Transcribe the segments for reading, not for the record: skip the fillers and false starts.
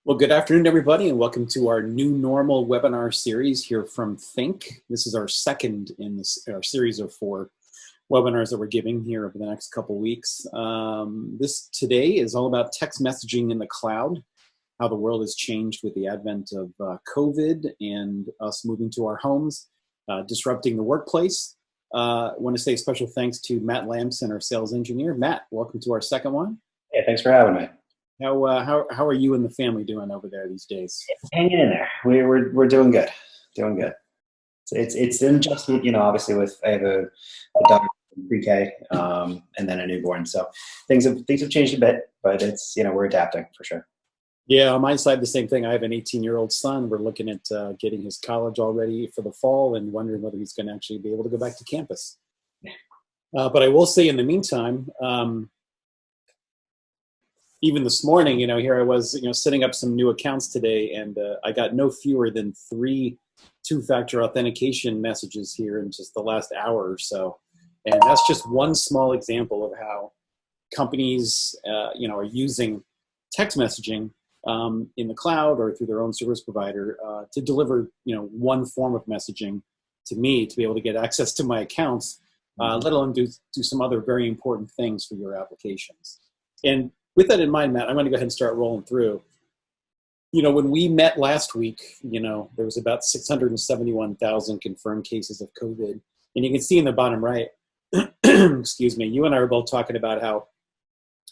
Well, good afternoon, everybody, and welcome to our new normal webinar series here from thinQ. This is our second in our series of 4 webinars that we're giving here over the next couple weeks. This today is all about text messaging in the cloud, how the world has changed with the advent of COVID and us moving to our homes, disrupting the workplace. I want to say special thanks to Matt Lamson, our sales engineer. Matt, welcome to our second one. Yeah, thanks for having me. How are you and the family doing over there these days? Hanging in there. We're doing good. Doing good. It's an adjustment, obviously I have a daughter in pre-K, and then a newborn. So things have changed a bit, but it's, we're adapting for sure. Yeah, on my side, the same thing. I have an 18-year-old son. We're looking at getting his college all ready for the fall and wondering whether he's going to actually be able to go back to campus. But I will say in the meantime, even this morning, here I was, setting up some new accounts today, and I got no fewer than 3 two-factor authentication messages here in just the last hour or so. And that's just one small example of how companies, are using text messaging in the cloud or through their own service provider to deliver, one form of messaging to me to be able to get access to my accounts, let alone do some other very important things for your applications. And with that in mind, Matt, I'm going to go ahead and start rolling through. When we met last week, there was about 671,000 confirmed cases of COVID. And you can see in the bottom right, excuse me, you and I were both talking about how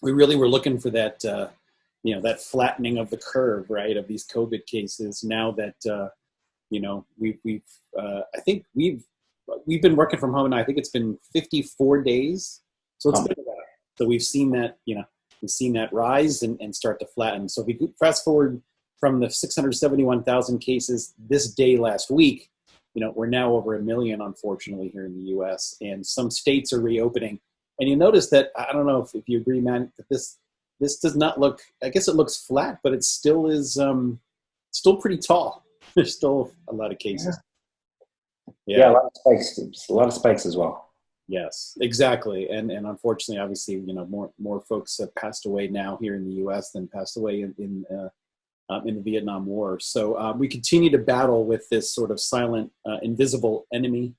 we really were looking for that, that flattening of the curve, right, of these COVID cases. Now that, I think we've been working from home now. I think it's been 54 days. So it's been a while. So we've seen that, we've seen that rise and start to flatten. So if we fast forward from the 671,000 cases this day last week, we're now over 1 million, unfortunately, here in the U.S. And some states are reopening. And you notice that, I don't know if you agree, man, that this does not look, I guess it looks flat, but it still is still pretty tall. There's still a lot of cases. Yeah, a lot of spikes. A lot of spikes as well. Yes, exactly. And unfortunately, obviously, more folks have passed away now here in the U.S. than passed away in the Vietnam War. So we continue to battle with this sort of silent, invisible enemy.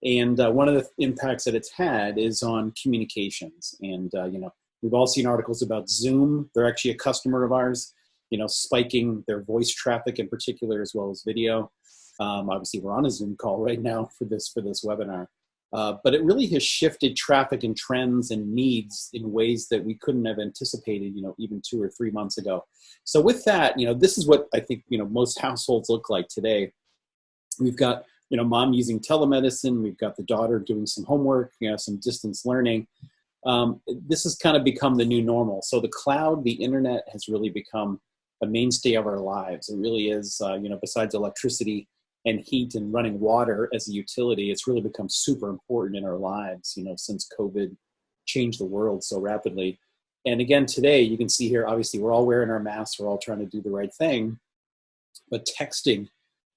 And one of the impacts that it's had is on communications. And, we've all seen articles about Zoom. They're actually a customer of ours, spiking their voice traffic in particular, as well as video. Obviously, we're on a Zoom call right now for this webinar. But it really has shifted traffic and trends and needs in ways that we couldn't have anticipated, even 2 or 3 months ago. So with that, this is what I think, most households look like today. We've got, mom using telemedicine. We've got the daughter doing some homework, some distance learning. This has kind of become the new normal. So the cloud, the internet has really become a mainstay of our lives. It really is, besides electricity and heat and running water as a utility, it's really become super important in our lives, since COVID changed the world so rapidly. And again, today, you can see here, obviously, we're all wearing our masks. We're all trying to do the right thing. But texting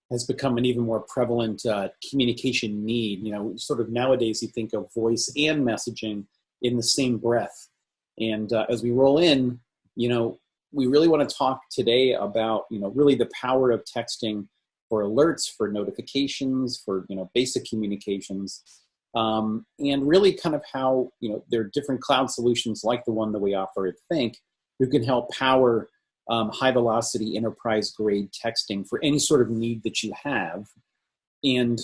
has become an even more prevalent communication need. Sort of nowadays, you think of voice and messaging in the same breath. And as we roll in, we really want to talk today about, really the power of texting for alerts, for notifications, for basic communications, and really kind of how there are different cloud solutions like the one that we offer at thinQ who can help power high velocity enterprise grade texting for any sort of need that you have. And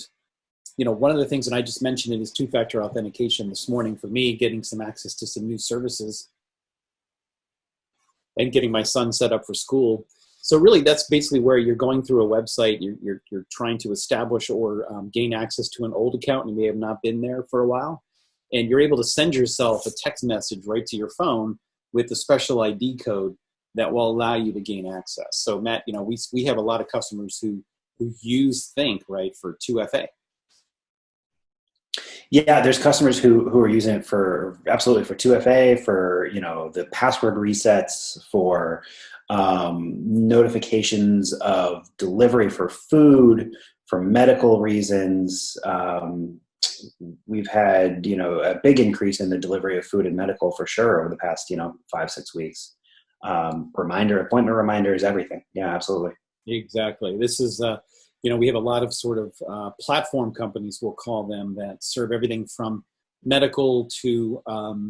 one of the things that I just mentioned is two-factor authentication this morning for me, getting some access to some new services and getting my son set up for school. So really, that's basically where you're going through a website, you're trying to establish or gain access to an old account, and you may have not been there for a while, and you're able to send yourself a text message right to your phone with a special ID code that will allow you to gain access. So Matt, we have a lot of customers who use thinQ, right, for 2FA. Yeah, there's customers who are using it absolutely for 2FA, for the password resets, for notifications of delivery for food, for medical reasons. We've had a big increase in the delivery of food and medical for sure over the past 5-6 weeks. appointment reminders, everything. Yeah, absolutely. Exactly. This is, we have a lot of sort of platform companies, we'll call them, that serve everything from medical to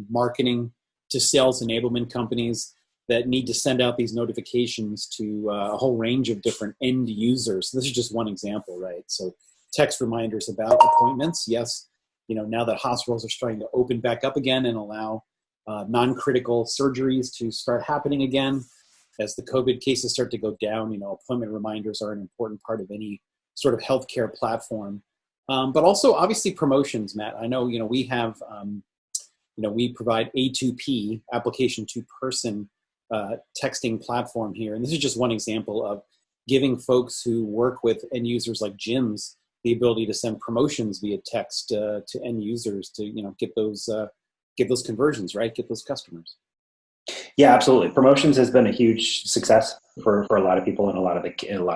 marketing to sales enablement companies that need to send out these notifications to a whole range of different end users. This is just one example, right? So text reminders about appointments. Yes, now that hospitals are starting to open back up again and allow non-critical surgeries to start happening again, as the COVID cases start to go down, appointment reminders are an important part of any sort of healthcare platform. But also, obviously, promotions, Matt. I know, we have, we provide A2P, application to person texting platform here. And this is just one example of giving folks who work with end users like gyms the ability to send promotions via text to end users to, get those conversions, right? Get those customers. Yeah, absolutely. Promotions has been a huge success for a lot of people and a lot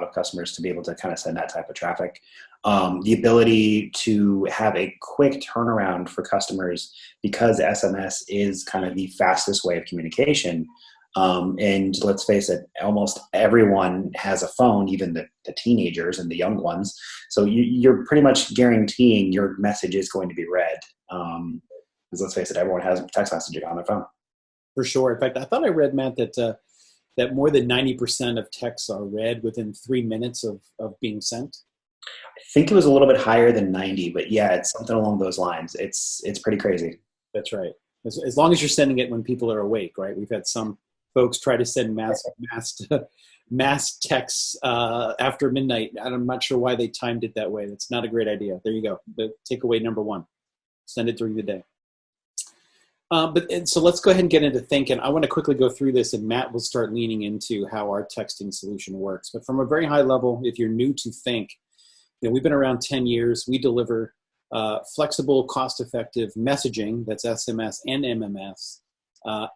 of customers to be able to kind of send that type of traffic. The ability to have a quick turnaround for customers, because SMS is kind of the fastest way of communication. And let's face it, almost everyone has a phone, even the teenagers and the young ones. So you're pretty much guaranteeing your message is going to be read. Because let's face it, everyone has text messaging on their phone. For sure. In fact, I thought I read, Matt, that more than 90% of texts are read within 3 minutes of being sent. I think it was a little bit higher than 90, but yeah, it's something along those lines. It's pretty crazy. That's right. As long as you're sending it when people are awake, right? We've had some folks try to send mass texts after midnight. I'm not sure why they timed it that way. That's not a great idea. There you go. The takeaway number 1, send it during the day. So let's go ahead and get into thinQ. And I want to quickly go through this, and Matt will start leaning into how our texting solution works. But from a very high level, if you're new to thinQ, we've been around 10 years. We deliver flexible, cost-effective messaging, that's SMS and MMS,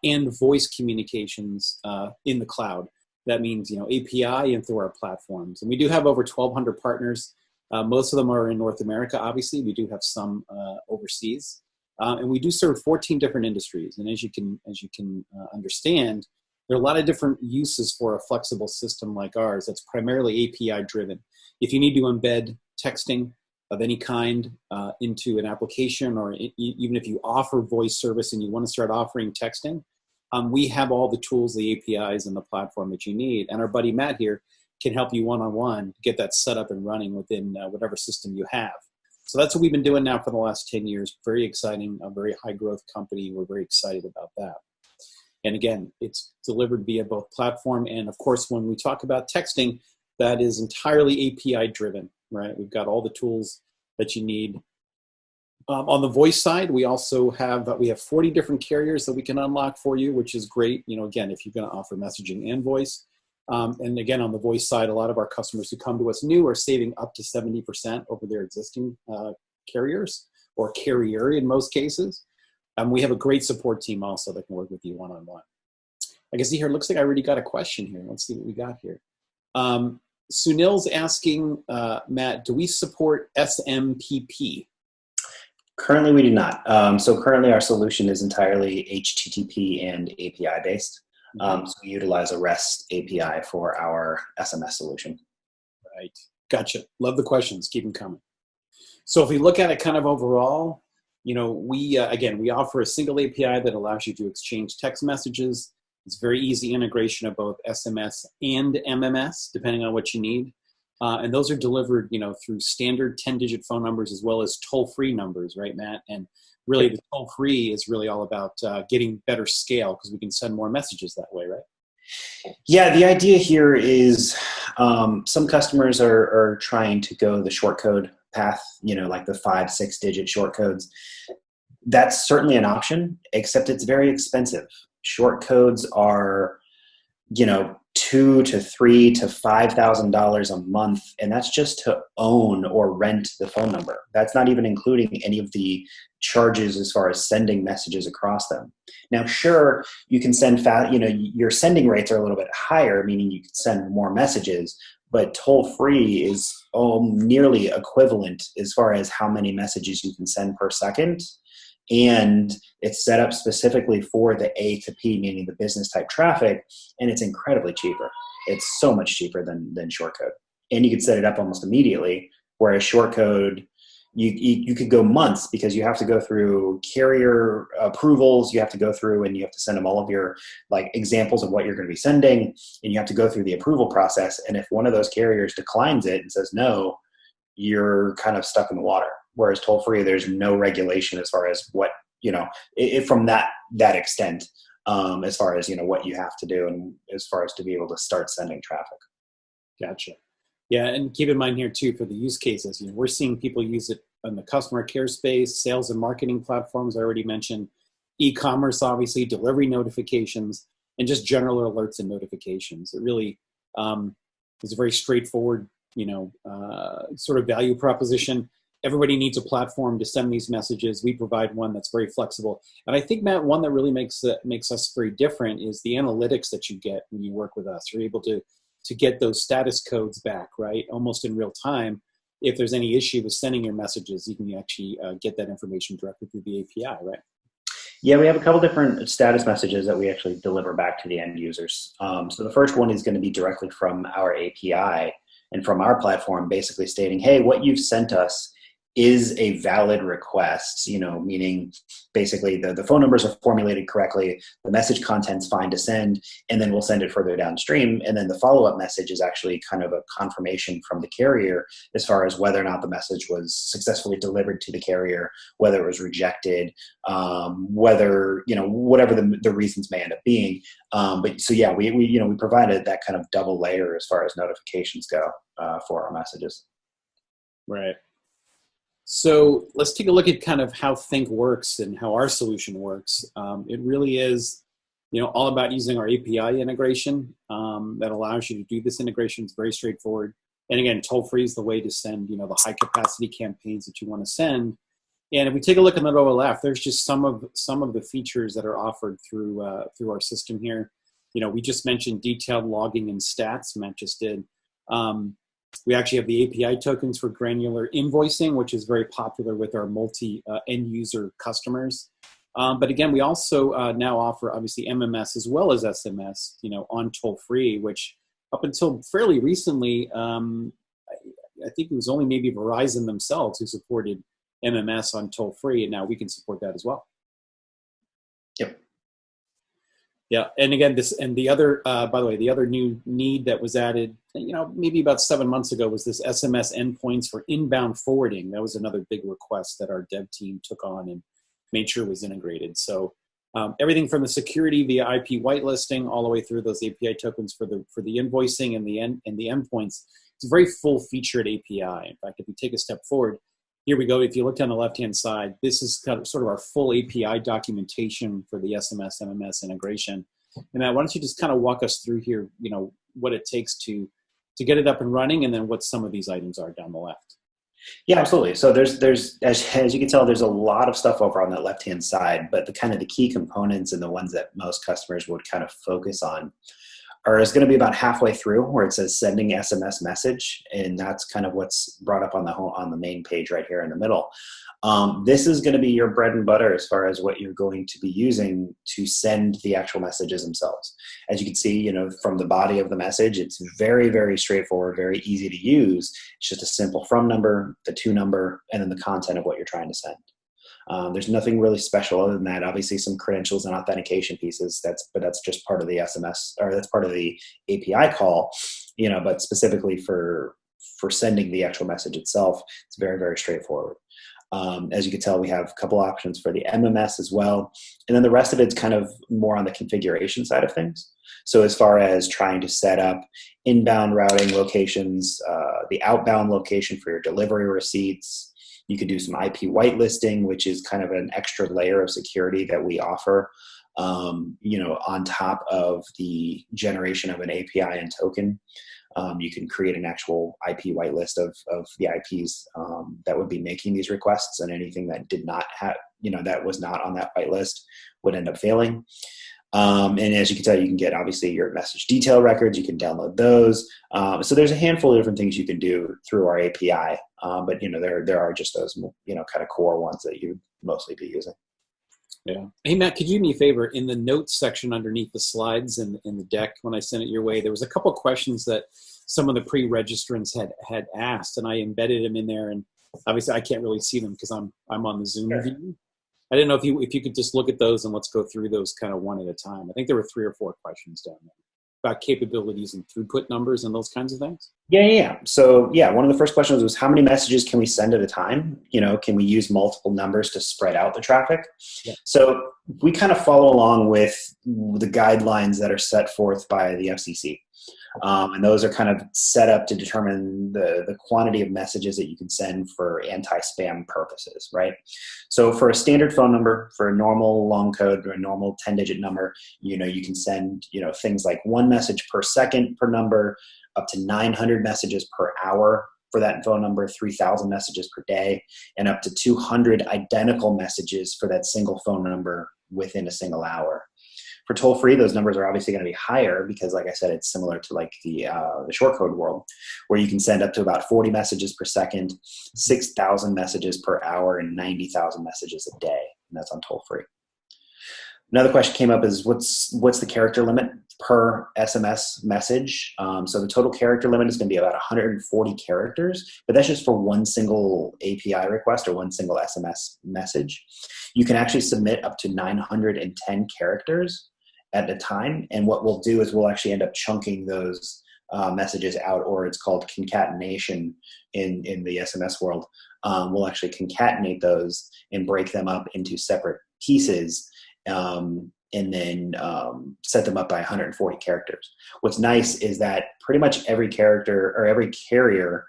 and voice communications in the cloud. That means, API and through our platforms. And we do have over 1,200 partners. Most of them are in North America, obviously. We do have some overseas. And we do serve 14 different industries. And as you can understand, there are a lot of different uses for a flexible system like ours that's primarily API driven. If you need to embed texting of any kind into an application, or even if you offer voice service and you want to start offering texting, we have all the tools, the APIs, and the platform that you need. And our buddy Matt here can help you one-on-one get that set up and running within whatever system you have. So that's what we've been doing now for the last 10 years. Very exciting, a very high growth company. We're very excited about that. And again, it's delivered via both platform. And of course, when we talk about texting, that is entirely API driven, right? We've got all the tools that you need. On the voice side, we also have 40 different carriers that we can unlock for you, which is great. Again, if you're going to offer messaging and voice. And again, on the voice side, a lot of our customers who come to us new are saving up to 70% over their existing carriers, or carrier in most cases. We have a great support team also that can work with you one-on-one. I can see here, it looks like I already got a question here. Let's see what we got here. Sunil's asking, Matt, do we support SMPP? Currently, we do not. So currently, our solution is entirely HTTP and API based. So we utilize a REST API for our SMS solution. Right. Gotcha. Love the questions. Keep them coming. So if we look at it kind of overall, we offer a single API that allows you to exchange text messages. It's very easy integration of both SMS and MMS, depending on what you need. And those are delivered, through standard 10-digit phone numbers as well as toll-free numbers, right, Matt? And really, the toll-free is really all about getting better scale, because we can send more messages that way, right? Yeah, the idea here is some customers are trying to go the short code path, like the 5-6 digit short codes. That's certainly an option, except it's very expensive. Short codes are, $2,000 to $3,000 to $5,000 a month, and that's just to own or rent the phone number. That's not even including any of the charges as far as sending messages across them. Now, sure, you can send your sending rates are a little bit higher, meaning you can send more messages, but toll-free is nearly equivalent as far as how many messages you can send per second. and it's set up specifically for the A to P, meaning the business type traffic, and it's incredibly cheaper. It's so much cheaper than shortcode. And you could set it up almost immediately, whereas shortcode, you could go months because you have to go through carrier approvals, you have to go through and you have to send them all of your like examples of what you're going to be sending, and you have to go through the approval process. And if one of those carriers declines it and says no, you're kind of stuck in the water. Whereas toll free, there's no regulation as far as what, from that extent, as far as, what you have to do and as far as to be able to start sending traffic. Gotcha. Yeah, and keep in mind here too, for the use cases, we're seeing people use it in the customer care space, sales and marketing platforms, I already mentioned, e-commerce, obviously, delivery notifications, and just general alerts and notifications. It really is a very straightforward, sort of value proposition. Everybody needs a platform to send these messages. We provide one that's very flexible. And I think, Matt, one that really makes us very different is the analytics that you get when you work with us. You're able to get those status codes back, right, almost in real time. If there's any issue with sending your messages, you can actually get that information directly through the API, right? Yeah, we have a couple different status messages that we actually deliver back to the end users. So the first one is going to be directly from our API and from our platform, basically stating, hey, what you've sent us is a valid request, meaning basically the phone numbers are formulated correctly, the message content's fine to send, and then we'll send it further downstream. And then the follow-up message is actually kind of a confirmation from the carrier as far as whether or not the message was successfully delivered to the carrier, whether it was rejected, whether, whatever the reasons may end up being. But so yeah, we provided that kind of double layer as far as notifications go for our messages. Right. So let's take a look at kind of how thinQ works and how our solution works. It really is, all about using our API integration that allows you to do this integration. It's very straightforward. And again, toll-free is the way to send, the high-capacity campaigns that you want to send. And if we take a look on the lower left, there's just some of the features that are offered through our system here. We just mentioned detailed logging and stats. Matt just did. We actually have the API tokens for granular invoicing, which is very popular with our multi-end user customers. But again, we also now offer obviously MMS as well as SMS, on toll-free, which up until fairly recently, I think it was only maybe Verizon themselves who supported MMS on toll-free, and now we can support that as well. Yep. Yeah, and again, the other, by the way, the other new need that was added, maybe about 7 months ago was this SMS endpoints for inbound forwarding. That was another big request that our dev team took on and made sure was integrated. So everything from the security via IP whitelisting all the way through those API tokens for the invoicing and the endpoints. It's a very full-featured API. In fact, if we take a step forward, here we go. If you look down the left-hand side, this is kind of sort of our full API documentation for the SMS MMS integration. And Matt, why don't you just kind of walk us through here, what it takes to get it up and running, and then what some of these items are down the left. Yeah, absolutely. So there's as you can tell, there's a lot of stuff over on that left-hand side, but the key components and the ones that most customers would kind of focus on is going to be about halfway through where it says sending SMS message. And that's kind of what's brought up on the main page right here in the middle. This is going to be your bread and butter as far as what you're going to be using to send the actual messages themselves. As you can see, from the body of the message, it's very, very straightforward, very easy to use. It's just a simple from number, the to number, and then the content of what you're trying to send. There's nothing really special other than that. Obviously, some credentials and authentication pieces. But that's just part of the SMS, or that's part of the API call. But specifically for sending the actual message itself, it's very, very straightforward. As you can tell, we have a couple options for the MMS as well, and then the rest of it's kind of more on the configuration side of things. So as far as trying to set up inbound routing locations, the outbound location for your delivery receipts. You could do some IP whitelisting, which is kind of an extra layer of security that we offer, on top of the generation of an API and token. You can create an actual IP whitelist of the IPs that would be making these requests, and anything that did not have, that was not on that whitelist would end up failing. And as you can tell, you can get obviously your message detail records. You can download those. So there's a handful of different things you can do through our API. But there are just those kind of core ones that you'd mostly be using. Yeah. Hey, Matt, could you do me a favor? In the notes section underneath the slides in the deck, when I sent it your way, there was a couple of questions that some of the pre-registrants had asked, and I embedded them in there. And obviously, I can't really see them because I'm on the Zoom view. I didn't know if you could just look at those and let's go through those kind of one at a time. I think there were 3 or 4 questions down there about capabilities and throughput numbers and those kinds of things. Yeah. So one of the first questions was how many messages can we send at a time? Can we use multiple numbers to spread out the traffic? Yeah. So we kind of follow along with the guidelines that are set forth by the FCC. And those are kind of set up to determine the quantity of messages that you can send for anti-spam purposes, right? So for a standard phone number, for a normal long code or a normal 10-digit number, you can send, things like 1 message per second per number, up to 900 messages per hour for that phone number, 3,000 messages per day, and up to 200 identical messages for that single phone number within a single hour. For toll-free, those numbers are obviously going to be higher because, like I said, it's similar to like the short code world, where you can send up to about 40 messages per second, 6,000 messages per hour, and 90,000 messages a day. And that's on toll-free. Another question came up is what's the character limit per SMS message? So the total character limit is going to be about 140 characters, but that's just for one single API request or one single SMS message. You can actually submit up to 910 characters at a time, and what we'll do is we'll actually end up chunking those messages out, or it's called concatenation in the SMS world. We'll actually concatenate those and break them up into separate pieces, and then set them up by 140 characters. What's nice is that pretty much every character or every carrier,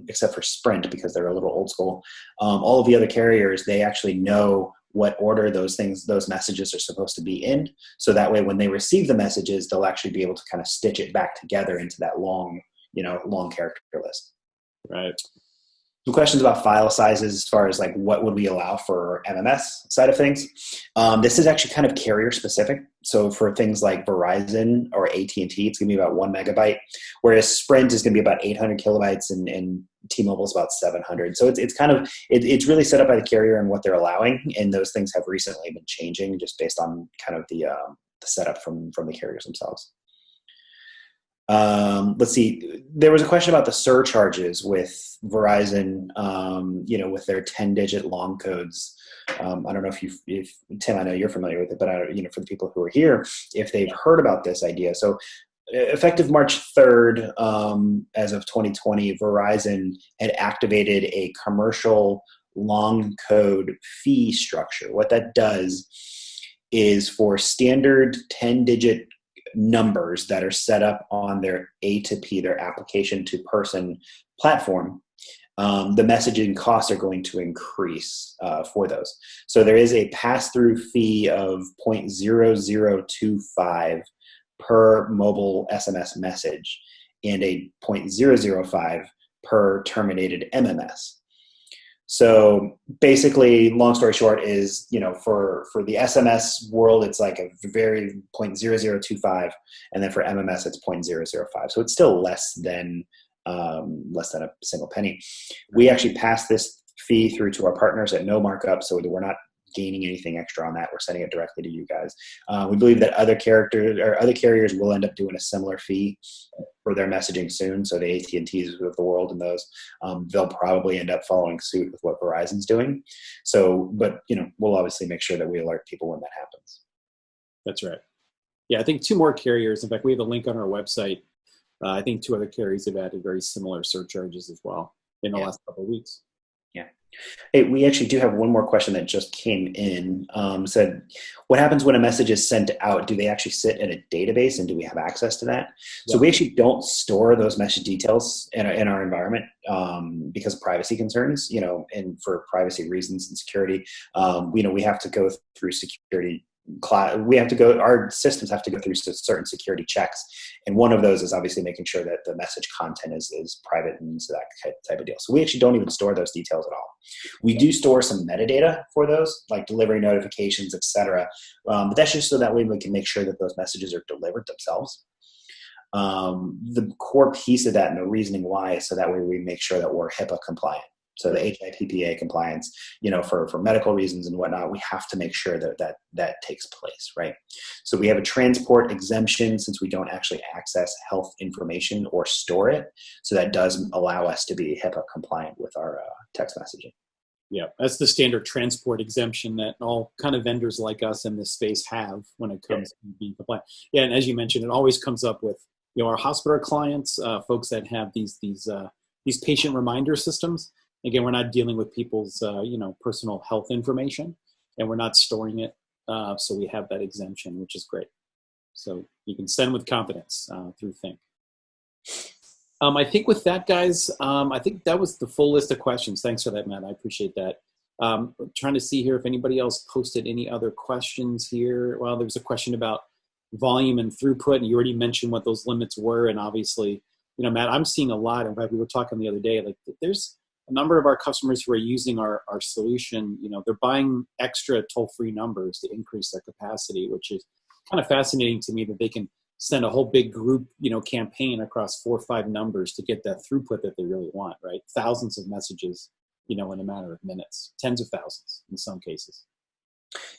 except for Sprint because they're a little old school, all of the other carriers, they actually know what order those messages are supposed to be in. So that way when they receive the messages, they'll actually be able to kind of stitch it back together into that long character list. Right. Some questions about file sizes as far as like what would we allow for MMS side of things. This is actually kind of carrier specific. So for things like Verizon or AT&T, it's going to be about 1 megabyte, whereas Sprint is going to be about 800 kilobytes and T-Mobile is about 700. So it's really set up by the carrier and what they're allowing, and those things have recently been changing just based on kind of the setup from the carriers themselves. Let's see. There was a question about the surcharges with Verizon, with their 10-digit long codes. I don't know if Tim, I know you're familiar with it, but for the people who are here, if they've heard about this idea. So effective March 3rd, as of 2020, Verizon had activated a commercial long code fee structure. What that does is for standard 10-digit numbers that are set up on their A2P, their application to person platform, the messaging costs are going to increase for those. So there is a pass-through fee of 0.0025 per mobile SMS message and a 0.005 per terminated MMS. So basically, long story short is, for the SMS world, it's like a very 0.0025, and then for MMS, it's 0.005. So it's still less than a single penny. We actually pass this fee through to our partners at no markup, so we're not gaining anything extra on that. We're sending it directly to you guys. We believe that other carriers will end up doing a similar fee for their messaging soon. So the AT&Ts of the world and those, they'll probably end up following suit with what Verizon's doing. So, but we'll obviously make sure that we alert people when that happens. That's right. Yeah, I think 2 more carriers. In fact, we have a link on our website. I think 2 other carriers have added very similar surcharges as well in the last couple of weeks. Yeah. Hey, we actually do have one more question that just came in. Said, what happens when a message is sent out? Do they actually sit in a database, and do we have access to that? Yeah. So we actually don't store those message details in our environment because of privacy concerns, and for privacy reasons and security. We have to go through security. Our systems have to go through certain security checks, and one of those is obviously making sure that the message content is private and so that type of deal. So we actually don't even store those details at all. We do store some metadata for those, like delivery notifications, etc. But that's just so that way we can make sure that those messages are delivered themselves. The core piece of that and the reasoning why is so that way we make sure that we're HIPAA compliant. So the Hipaa compliance, for medical reasons and whatnot, we have to make sure that takes place, right? So we have a transport exemption since we don't actually access health information or store it. So that does allow us to be HIPAA compliant with our text messaging. Yeah, that's the standard transport exemption that all kind of vendors like us in this space have when it comes to being compliant. Yeah, and as you mentioned, it always comes up with our hospital clients, folks that have these patient reminder systems. Again, we're not dealing with people's personal health information, and we're not storing it, so we have that exemption, which is great. So you can send with confidence through thinQ. I think with that, guys, I think that was the full list of questions. Thanks for that, Matt. I appreciate that. Trying to see here if anybody else posted any other questions here. Well, there was a question about volume and throughput, and you already mentioned what those limits were. And obviously, Matt, I'm seeing a lot. In fact, we were talking the other day, like there's a number of our customers who are using our solution. They're buying extra toll-free numbers to increase their capacity, which is kind of fascinating to me that they can send a whole big group, campaign across 4 or 5 numbers to get that throughput that they really want, right? Thousands of messages, in a matter of minutes, tens of thousands in some cases.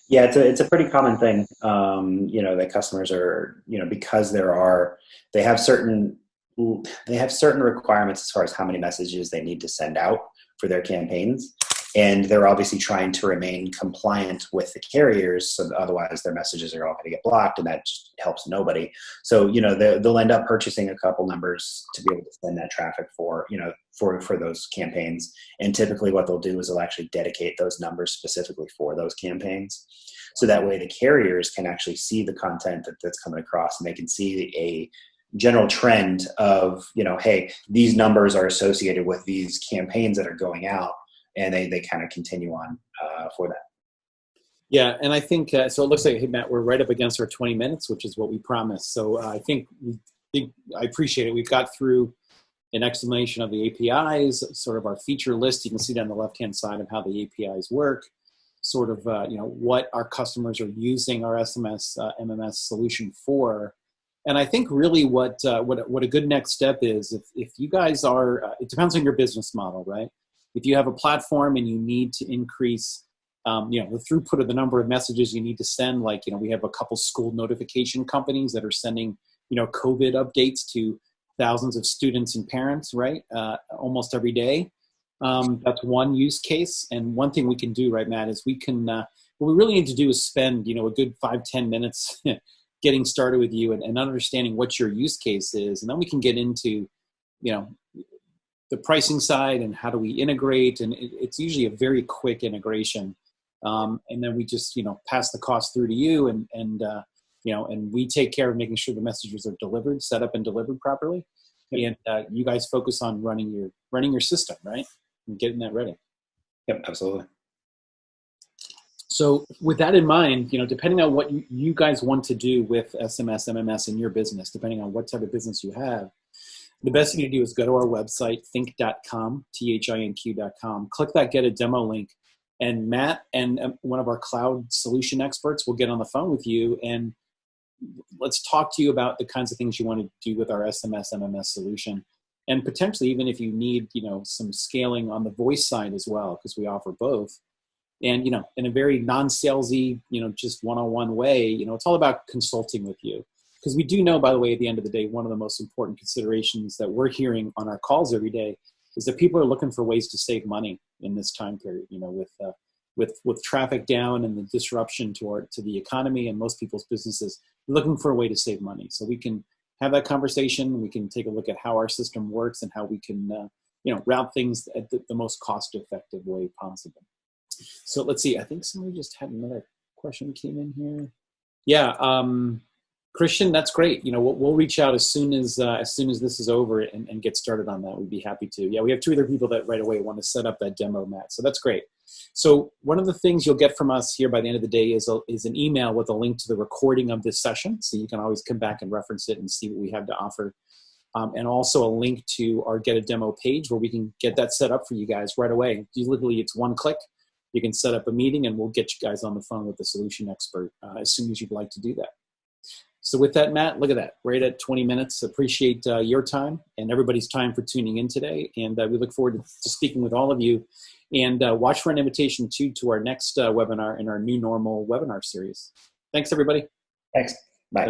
Yeah, it's a pretty common thing, that customers are, because they have certain requirements as far as how many messages they need to send out for their campaigns. And they're obviously trying to remain compliant with the carriers, so otherwise their messages are all going to get blocked, and that just helps nobody. So, they'll end up purchasing a couple numbers to be able to send that traffic for those campaigns. And typically what they'll do is they'll actually dedicate those numbers specifically for those campaigns. So that way the carriers can actually see the content that's coming across, and they can see a general trend of, hey, these numbers are associated with these campaigns that are going out. And they kind of continue on for that. Yeah, and I think, so it looks like, hey, Matt, we're right up against our 20 minutes, which is what we promised. So I I appreciate it. We've got through an explanation of the APIs, sort of our feature list. You can see down the left-hand side of how the APIs work, sort of, what our customers are using our SMS MMS solution for. And I think really what a good next step is, if you guys are, it depends on your business model, right? If you have a platform and you need to increase, the throughput of the number of messages you need to send, like, we have a couple school notification companies that are sending, COVID updates to thousands of students and parents, right? Almost every day. That's one use case. And one thing we can do, right, Matt, is we can, what we really need to do is spend, a good 5-10 minutes getting started with you and understanding what your use case is. And then we can get into, the pricing side and how do we integrate, and it's usually a very quick integration, and then we just pass the cost through to you, and we take care of making sure the messages are delivered, set up and delivered properly, and you guys focus on running your system, right, and getting that ready. Yep, absolutely. So with that in mind, depending on what you guys want to do with SMS MMS in your business, depending on what type of business you have, the best thing to do is go to our website, thinQ.com, thinQ.com. Click that Get a Demo link, and Matt and one of our cloud solution experts will get on the phone with you, and let's talk to you about the kinds of things you want to do with our SMS MMS solution, and potentially even if you need, some scaling on the voice side as well, because we offer both. And, in a very non-salesy, just one-on-one way, it's all about consulting with you. Because we do know, by the way, at the end of the day, one of the most important considerations that we're hearing on our calls every day is that people are looking for ways to save money in this time period, with traffic down and the disruption to the economy and most people's businesses, looking for a way to save money. So we can have that conversation. We can take a look at how our system works and how we can, route things at the most cost-effective way possible. So let's see. I think somebody just had another question came in here. Yeah. Christian, that's great. We'll reach out as soon as this is over and get started on that. We'd be happy to. Yeah, we have 2 other people that right away want to set up that demo, Matt. So that's great. So one of the things you'll get from us here by the end of the day is an email with a link to the recording of this session. So you can always come back and reference it and see what we have to offer. And also a link to our Get a Demo page where we can get that set up for you guys right away. Literally, it's one click. You can set up a meeting and we'll get you guys on the phone with the solution expert as soon as you'd like to do that. So with that, Matt, look at that. Right at 20 minutes. Appreciate your time and everybody's time for tuning in today. And we look forward to speaking with all of you. And watch for an invitation, too, to our next webinar in our new normal webinar series. Thanks, everybody. Thanks.